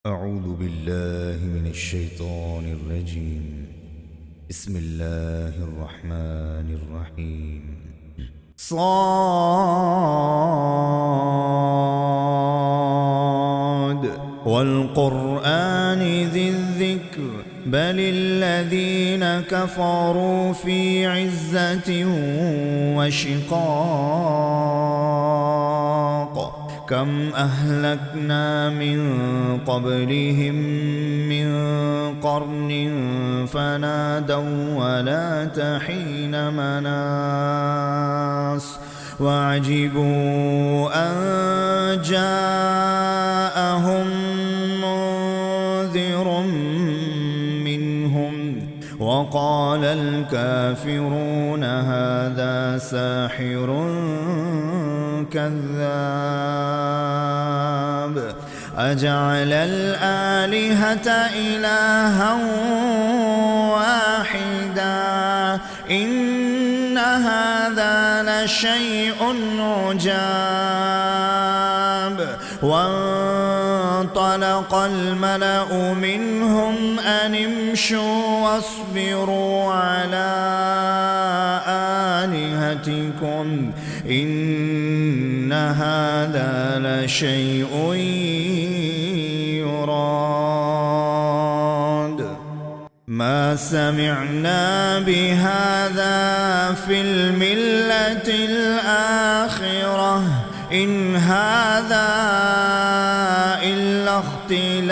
أعوذ بالله من الشيطان الرجيم. بسم الله الرحمن الرحيم. صاد والقرآن ذي الذكر بل الذين كفروا في عزة وشقاق كم أهلكنا من قبلهم من قرن فنادوا ولا تحين مناص وعجبوا أن جاءهم منذر منهم وقال الكافرون هذا ساحر كذاب أجعل الآلهة إلها واحدا إن هذا لشيء عجاب وانطلق الملأ منهم أن امشوا واصبروا على آلهتكم إن هذا لشيء يراد ما سمعنا بهذا في الملة الآخرة إن هذا إلا اختلاق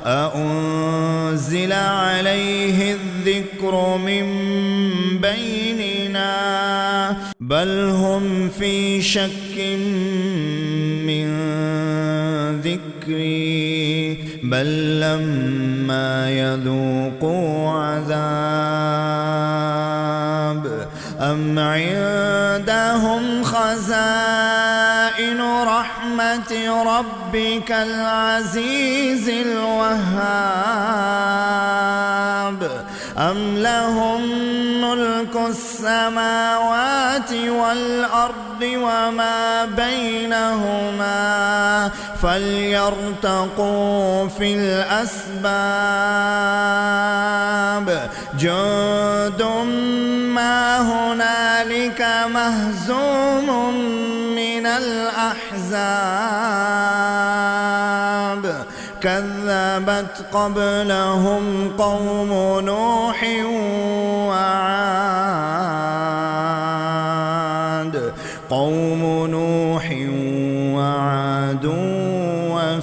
أأنزل عليه الذكر من بيننا بل هم في شك من ذكري بل لما يذوقوا عذاب أم عندهم خزائن رحمة ربك العزيز الوهاب أم لهم ملك السماوات والأرض وما بينهما فليرتقوا في الأسباب جند ما هنالك مهزوم من الأحزاب كذبت قبلهم قوم نوح وعاد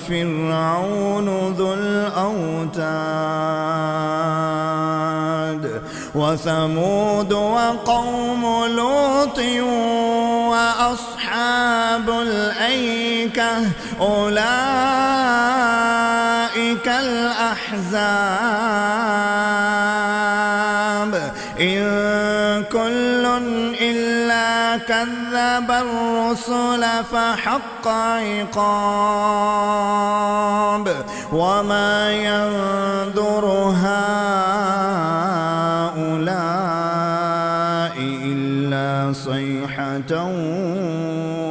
وفرعون ذو الأوتاد وثمود وقوم لوط وأصحاب الأيكة أولئك الأحزاب إن كل إلا كذب الرسل فحق عقاب وما ينظر هؤلاء إلا صيحة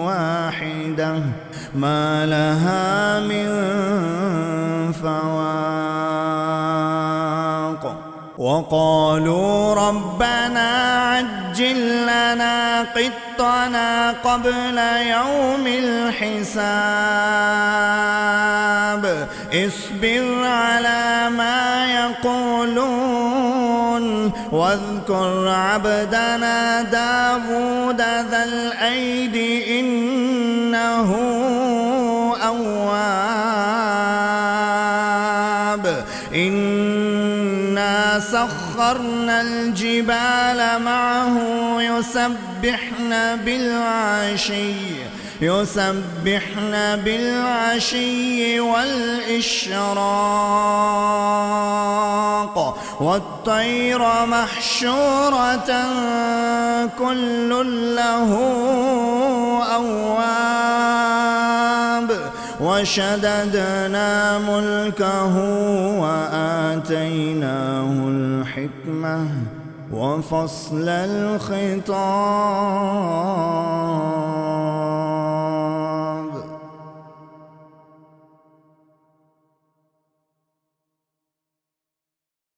واحدة ما لها من فواق وقالوا ربنا عجل لنا قطنا قبل يوم الحساب اصبر على ما يقولون واذكر عبدنا داود ذا الأيد إنه أواب إنا سخرنا الجبال معه يسبحن بالعشي والإشراق والطير محشورة كل له أواب وشددنا ملكه وآتيناه الحكمة وفصل الخطاب